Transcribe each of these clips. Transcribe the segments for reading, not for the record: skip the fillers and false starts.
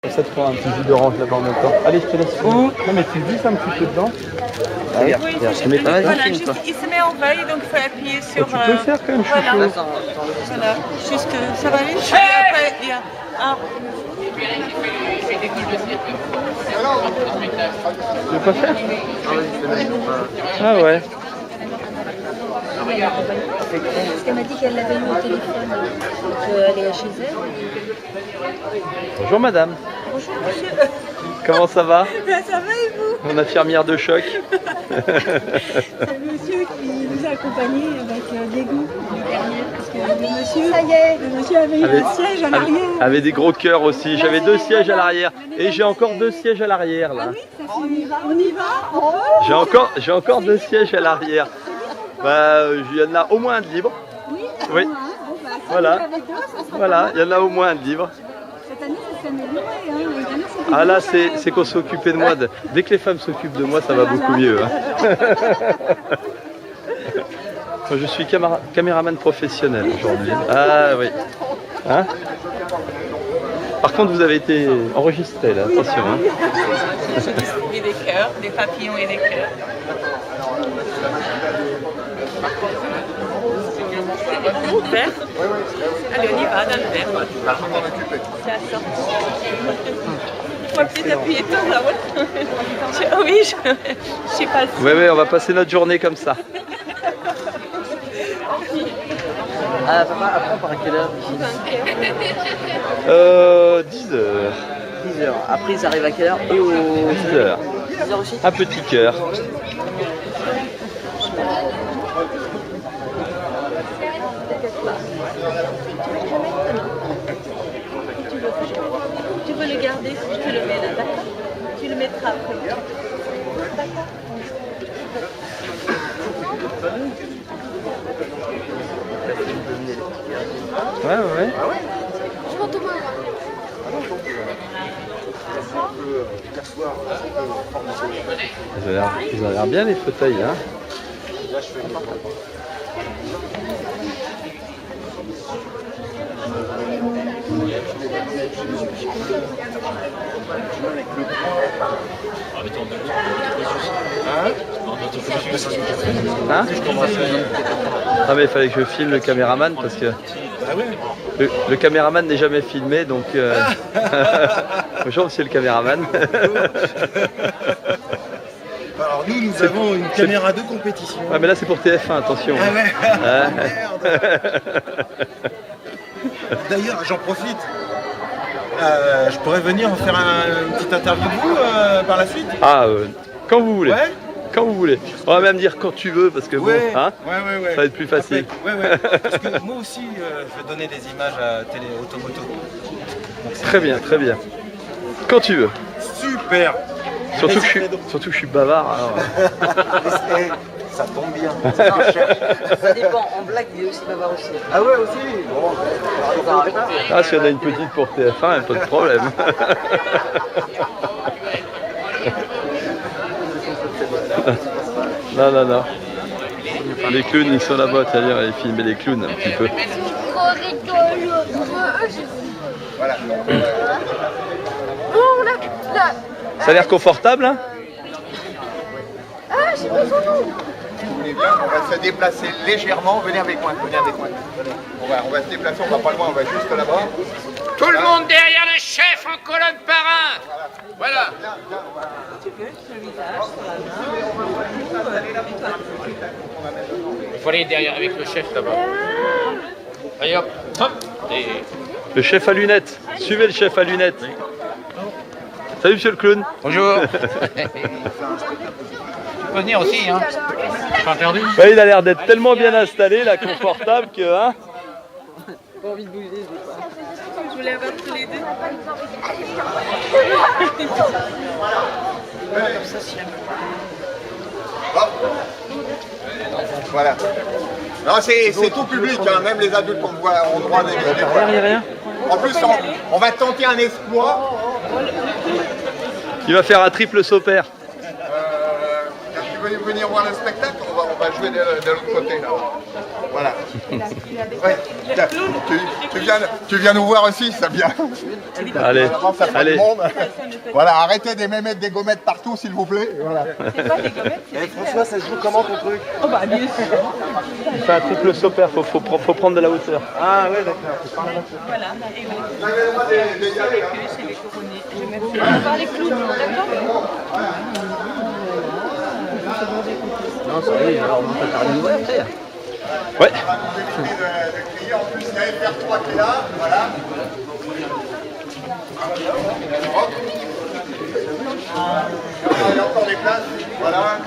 Ça te prend un petit jus d'orange là-bas en même temps. Allez, je te laisse. Oh. Non, mais tu glisses un petit peu dedans. Ah, oui, voilà, juste, il se met en veille, donc il faut appuyer sur... tu peux le faire quand même, voilà. chouchou. Voilà, juste, ça va aller. Et après, il y a un... Tu veux pas faire? Ah ouais. Parce qu'elle m'a dit qu'elle l'avait eu au téléphone, qu'elle est chez elle. Bonjour madame. Bonjour monsieur. Comment ça va? Ben, ça va et vous? Mon infirmière de choc. C'est le monsieur qui nous a accompagnés avec dégoût l'année dernière. Parce que le monsieur avait eu un siège à l'arrière. Avait des gros cœurs aussi. J'avais 2 sièges à l'arrière. Et j'ai encore 2 sièges à l'arrière là. Ah oui, on y va, on y va. J'ai encore 2 sièges à l'arrière. Bah, il y en a au moins un de libre. Oui. Voilà. Voilà, il y en a au moins un de libre. Cette année, ça s'est amélioré. Ah là, c'est qu'on s'est occupé de moi. Dès que les femmes s'occupent de moi, ça va beaucoup mieux. Hein. Je suis caméraman professionnel aujourd'hui. Ah oui. Hein? Par contre, vous avez été enregistré là, attention. Hein. Je distribue des cœurs, des papillons et des cœurs. Vert. Allez, on y va dans le vert. C'est à sortir. On va peut-être appuyer tout là. Oui, je sais pas. Oui, oui, on va passer notre journée comme ça. Ah, papa, après on part à quelle heure? 10 heures. 10 heures. Après, ils arrivent à quelle heure? 10 heures. 10 heures aussi? Un petit cœur. Tu veux le garder si je te le mets là, d'accord? Tu le mettras après. D'accord? Ouais, ouais. Je m'en tombe Ils ont l'air bien les fauteuils, hein. Hein? Ah mais il fallait que je filme le caméraman parce que le caméraman n'est jamais filmé donc bonjour monsieur le caméraman. Alors nous avons une caméra de compétition. Ah mais là c'est pour TF1, attention. Ah ouais. Ah. Merde. D'ailleurs j'en profite. Je pourrais venir en faire une petite interview de vous par la suite. Ah quand vous voulez. Ouais. Quand vous voulez. On va même dire quand tu veux parce que Ouais. bon, hein, Ouais. ça va être plus facile. Après, ouais. Parce que moi aussi je vais donner des images à Télé Automoto. Très bien, très bien. Quand tu veux. Super. Surtout que je suis bavard. Alors. Ça tombe bien. Ça dépend, en blague, il est aussi bavard aussi. Ah ouais aussi. Bon. Ah, si on a une petite pour TF1, pas de problème. Non. Les clowns, ils sont là-bas, t'as dire, aller filmer les clowns un petit peu. Voilà. Ça a l'air confortable, hein? Ah, j'ai besoin d'eau. Si vous voulez bien, on va se déplacer légèrement. Venez avec moi, On va se déplacer, on va pas loin, on va juste là-bas. Tout le monde derrière le chef en colonne par un. Voilà. Il faut aller derrière avec le chef d'abord. Allez hop, hop. Et... Le chef à lunettes. Suivez le chef à lunettes. Salut monsieur le clown. Bonjour. Tu peux venir aussi, hein. Pas interdit. Ouais, il a l'air d'être tellement bien installé, là, confortable que, hein. Pas envie de bouger, je sais pas. Je voulais avoir tous les deux. Voilà. Non, c'est tout public, hein. Même les adultes ont droit d'exister. Rien. En plus, on va tenter un exploit. Il va faire un triple saut pair. Tu veux venir voir le spectacle? On va va jouer de l'autre côté là. Voilà. Ouais. Tiens, tu viens nous voir aussi, ça vient. Allez, Ça fait allez. du monde. Voilà, arrêtez de mettre des gommettes partout s'il vous plaît. Voilà. François, ça se joue comment ton truc? Oh bah bien sûr. Il fait un triple saut pair, faut prendre de la hauteur. Ah ouais, d'accord. Voilà. Et oui. Vous avez le droit d'y aller, C'est les couronnés. Je vais même faire voir les clous, d'accord? Non, ça y est, alors on peut faire une nouvelle terre. Ouais. de crier. En plus, il y a FR3 qui est là. Voilà. Il y a encore des places. Voilà.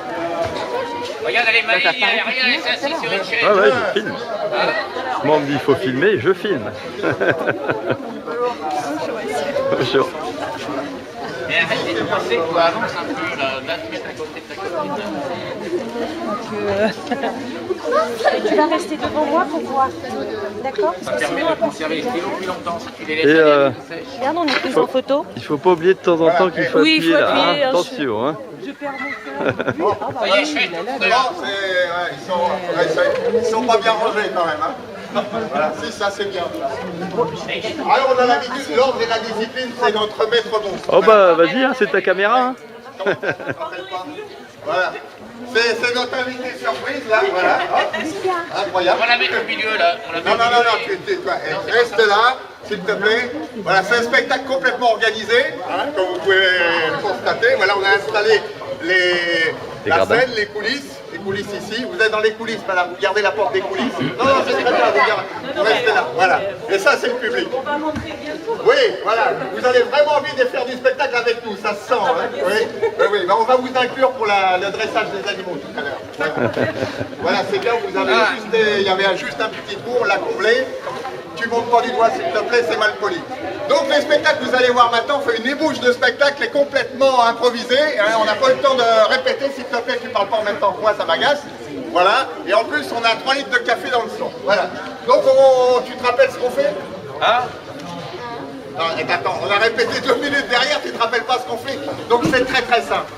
Regarde, elle est maligne, elle est assise sur une chaise. Ah ouais, je filme. Moi on me dit il faut filmer, je filme. Bonjour. Mais arrête de penser quoi, avance un peu là, là tu mets à côté de ta copine. Tu vas rester devant moi pour voir. D'accord? Ça permet de conserver les stylos plus longtemps si tu les laisses Et aller, ils sèchent. Regarde, on est pris en photo. Il faut pas oublier de temps en temps qu'il faut Oui, il appuyer faut là. appuyer, Hein. hein, Attention. Hein. Je perds mon cœur. Ça y est, je fais tout. Non, ils sont pas bien rangés quand même. Hein. Voilà, si, ça c'est bien. Alors on a l'habitude, l'ordre et la discipline, c'est notre maître mot. Oh bah vas-y, hein, c'est ta caméra. Hein. Voilà. C'est notre invité surprise là, voilà. Incroyable. On va la mettre au milieu là. On la met Non, au non, milieu. non, tu reste là, s'il te plaît. Voilà, c'est un spectacle complètement organisé, hein, comme vous pouvez le constater. Voilà, on a installé la gradins. scène, les coulisses ici. Vous êtes dans les coulisses, madame, vous gardez la porte des coulisses. Non, non, c'est très bien, vous restez là, voilà. Et ça, c'est le public. On va rentrer bientôt. Oui, voilà, vous avez vraiment envie de faire du spectacle avec nous, ça se sent. Hein. Oui, oui, oui. Ben, on va vous inclure pour le dressage des animaux tout à l'heure. Voilà, c'est bien, vous avez il y avait juste un petit tour, la comblé. Tu montes pas du doigt s'il te plaît, c'est mal poli. Donc les spectacles que vous allez voir maintenant, on fait une ébauche de spectacle est complètement improvisé. Hein, on n'a pas eu le temps de répéter, s'il te plaît, tu parles pas en même temps que moi, ça m'agace. Voilà, et en plus on a 3 litres de café dans le son. Voilà. Donc tu te rappelles ce qu'on fait? Ah, Non, attends, on a répété 2 minutes derrière, tu te rappelles pas ce qu'on fait? Donc c'est très très simple.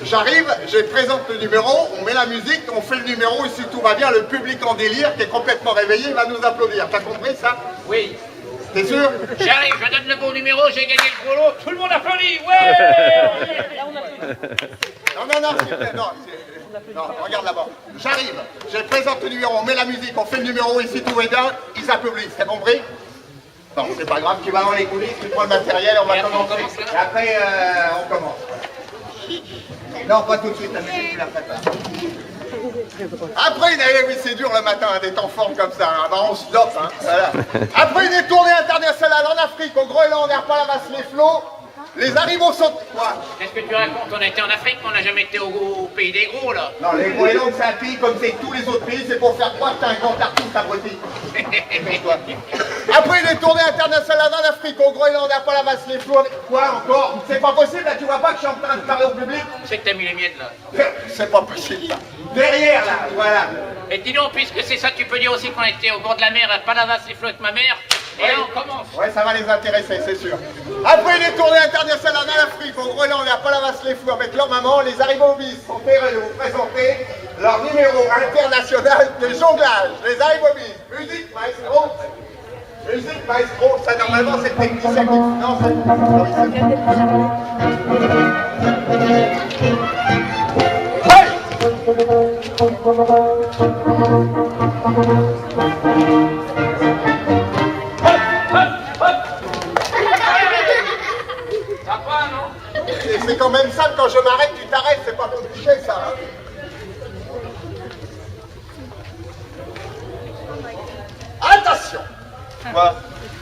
J'arrive, je présente le numéro, on met la musique, on fait le numéro et si tout va bien, le public en délire qui est complètement réveillé va nous applaudir. T'as compris ça? oui. T'es sûr? J'arrive, je donne le bon numéro, j'ai gagné le gros lot, tout le monde applaudit, ouais. Non, non, non, s'il te plaît, non, non, regarde là-bas. J'arrive, je présente le numéro, on met la musique, on fait le numéro et si tout va bien, ils applaudissent. T'as compris? Non, c'est pas grave, tu vas dans les coulisses, tu prends le matériel, on va commencer. Et après, on commence. Non, pas tout de suite, la musique, tu la prépares. Après, oui, c'est dur le matin hein, d'être en forme comme ça, hein. Bah, on se dope. Hein. Voilà. Après une tournée internationale en Afrique, au Groenland, on Palavas, les flots, les animaux sont... Quoi? Qu'est-ce que tu racontes? On a été en Afrique, mais on n'a jamais été au pays des gros là. Non, les Groenland, c'est un pays comme c'est tous les autres pays, c'est pour faire croire que t'es un grand artiste abruti. Après une tournée internationale en Afrique, au Groenland, à Palavas, les flots... Quoi encore? C'est pas possible, là, tu vois pas que je suis en train de parler au public? C'est que t'as mis les miennes là. C'est pas possible, là. Derrière, là, voilà. Et dis donc, puisque c'est ça, tu peux dire aussi qu'on était au bord de la mer à Palavas, les flots avec ma mère. Et là, on commence. Ouais, ça va les intéresser, c'est sûr. Après les tournées internationales en Afrique, au Groenland et à Palavas les Fous avec leur maman, les Arribobis sont heureux de vous présenter leur numéro international de jonglage. Les Arribobis. Musique, maestro. Musique, maestro. Ça, normalement, c'est le technicien qui... Non, c'est... Oui, c'est quand même simple, quand je m'arrête, tu t'arrêtes, c'est pas compliqué ça. Hein. Attention. Quoi?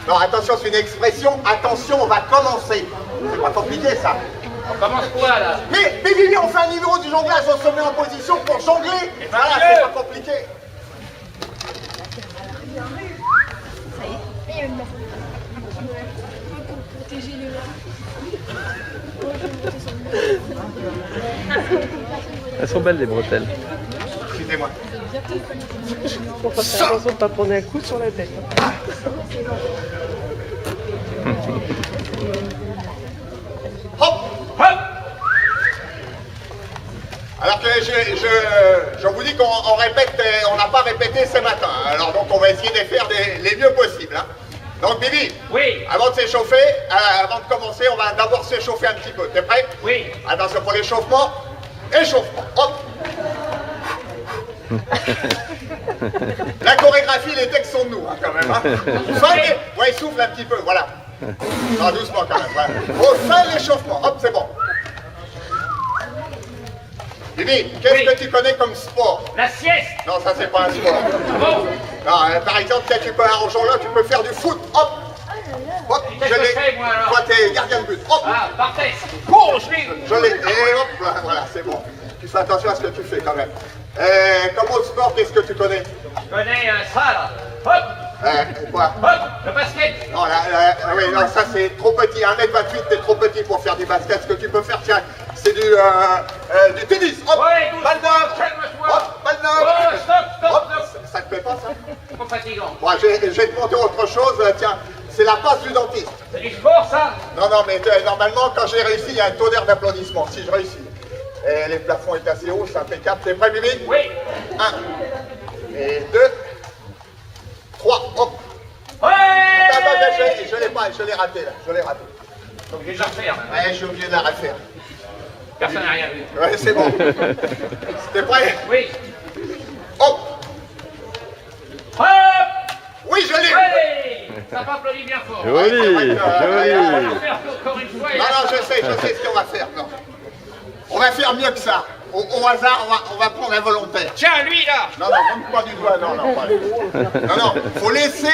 Non, attention, c'est une expression, attention, on va commencer. C'est pas compliqué ça. On commence quoi là? Mais Vivi, on fait un numéro du jonglage, on se met en position pour jongler. Voilà, c'est pas compliqué. Elles sont belles les bretelles. Excusez-moi. Attention de pas prendre un coup sur la tête. Hop! Hop! Alors que je vous dis dit qu'on répète, on n'a pas répété ce matin. Alors donc on va essayer de les faire les mieux possible. Hein. Donc Bibi, Oui. avant de s'échauffer, avant de commencer, on va d'abord s'échauffer un petit peu. T'es prêt? Oui. Attention pour l'échauffement. Échauffement. Hop. La chorégraphie, les textes sont de nous, hein, quand même. Hein. Ouais, souffle un petit peu, voilà. Non, doucement quand même. Voilà. Au fin de l'échauffement. Hop, c'est bon. Bibi, qu'est-ce que tu connais comme sport? La sieste. Non, ça c'est pas un sport. Bon. Non, par exemple, là, tu peux arranger là, tu peux faire du foot. Hop. Hop, Qu'est-ce que je fais, moi, alors? Toi, t'es gardien de but. Hop. Ah, parfait. Cours, je l'ai. Je l'ai. Et hop, voilà, c'est bon. Tu fais attention à ce que tu fais quand même. Comme autre sport, qu'est-ce que tu connais? Je connais ça, là. Hop. Quoi? Hop. Le basket. Non, oui, non, ça c'est trop petit. 1m28, t'es trop petit pour faire du basket. Ce que tu peux faire, tiens, c'est du tennis. Hop, Ouais, balle neuve. calme-toi. Hop, balle neuve. Oh, stop. Hop, ça te plaît pas ça? Trop fatigant. Bon, je vais te montrer autre chose. Tiens, c'est la passe du dentiste. C'est du sport, ça? Non, non, mais normalement, quand j'ai réussi, il y a un tonnerre d'applaudissements. Si je réussis. Et les plafonds est assez haut, c'est impeccable. T'es prêt, Bibi? Oui. 1 et 2, 3, hop. Ouais. Je l'ai pas, je l'ai raté là, je l'ai raté. Donc, j'ai déjà refait, hein. Ouais, je suis obligé de la refaire. Personne n'a rien vu. Ouais, c'est bon. T'es prêt? Oui. Hop. Hop. Oui, je l'ai. Ouais. Ça applaudit bien fort. Joli, c'est vrai que, joli. On va faire encore une fois. Non, non, je sais ce qu'on va faire. Non. On va faire mieux que ça. Au hasard, on va prendre un volontaire. Tiens, lui, là. Non, non, même pas du doigt, non, non, pas du tout. Non, non, faut laisser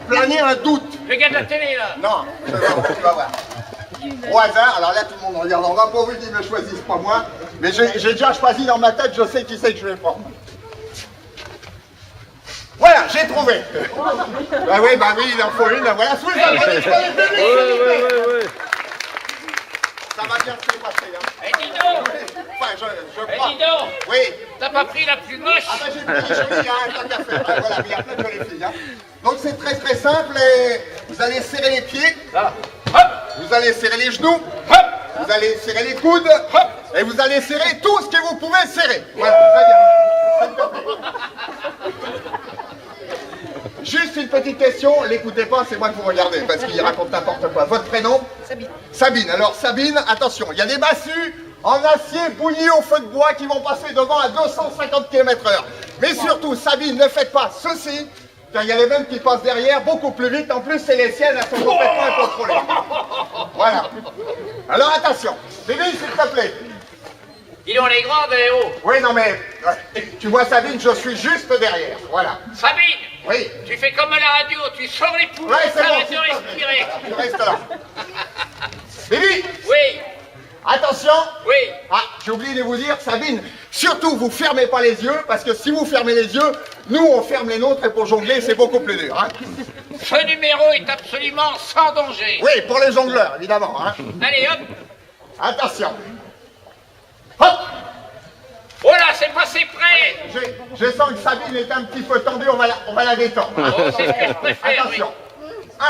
planer un doute. Le gars de la télé, là. Non, tu vas voir. Au hasard, alors là tout le monde regarde en bas, pourvu qu'ils me choisissent pas moi, mais j'ai déjà choisi dans ma tête, je sais qui c'est que je vais prendre. Voilà, j'ai trouvé. Bah oui, il en faut une, voilà, sous les applaudissements du public. Ouais. Ça va bien se passer, hein. Eh, dis donc. Enfin, je Eh, crois. dis donc. Oui. T'as pas pris la plus moche? Ah bah j'ai pris les jolies, hein, tant qu'à faire. Ah, voilà, mais il y a plein de jolies filles, hein. Donc c'est très très simple et vous allez serrer les pieds. Là. Hop. Vous allez serrer les genoux, Hop. vous allez serrer les coudes, Hop. et vous allez serrer tout ce que vous pouvez serrer. Voilà, très bien. S'il te plaît. Juste une petite question, l'écoutez pas, c'est moi que vous regardez, parce qu'il raconte n'importe quoi. Votre prénom? Sabine. Sabine. Alors Sabine, attention, il y a des massues en acier bouilli au feu de bois qui vont passer devant à 250 km/h. Mais surtout, Sabine, ne faites pas ceci, car il y a les mêmes qui passent derrière, beaucoup plus vite. En plus, c'est les siennes, elles sont complètement incontrôlées. Voilà. Alors attention, Bibi, s'il te plaît. Dis donc, les grands des hauts. Oui, non mais, tu vois Sabine, je suis juste derrière. Voilà. Sabine, Oui. tu fais comme à la radio, tu sors les poumons, Ouais, c'est bon. t'arrêtes de respirer. Tu restes là. Bibi, Oui, attention. oui. Ah, j'ai oublié de vous dire, Sabine, surtout vous fermez pas les yeux, parce que si vous fermez les yeux, nous on ferme les nôtres et pour jongler c'est beaucoup plus dur. Hein. Ce numéro est absolument sans danger. Oui, pour les jongleurs, évidemment. Hein. Allez, hop. Attention. Hop. Voilà, c'est passé près. Je sens que Sabine est un petit peu tendue, on va la détendre. Hein. Oh, c'est ce que je préfère, oui. Attention. 1,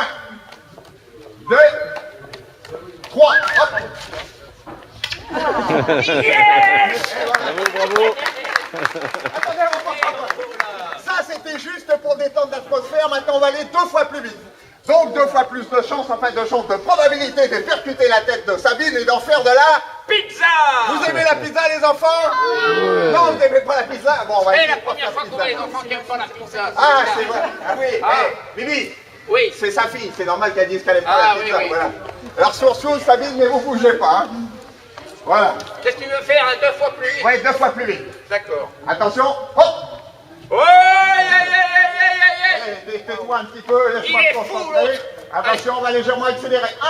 2, 3, hop. Bravo. Attendez, ça c'était juste pour détendre l'atmosphère, maintenant on va aller 2 fois plus vite. Donc 2 fois plus de chance, enfin de chance, de probabilité de percuter la tête de Sabine et d'en faire de la... Pizza. Vous aimez la pizza les enfants? Non, vous n'aimez pas la pizza? Bon, on va C'est essayer la de pas première faire fois qu'on voit les pizza. enfants qui n'aiment pas la pizza. Ah, c'est vrai. Ah oui, Ah. Bibi, Oui. c'est sa fille, c'est normal qu'elle dise qu'elle aime pas Ah, la oui, pizza. oui. Voilà. Alors surtout, Sabine, mais vous bougez pas. Hein. Voilà. Qu'est-ce que tu veux faire, hein, 2 fois plus vite? Ouais, 2 fois plus vite. D'accord. Attention, hop. Oh, aïe, aïe, aïe, aïe, aïe, aïe. Tais-toi un petit peu, laisse-moi Il est te fou, concentrer. l'autre. Attention, on va légèrement accélérer. 1,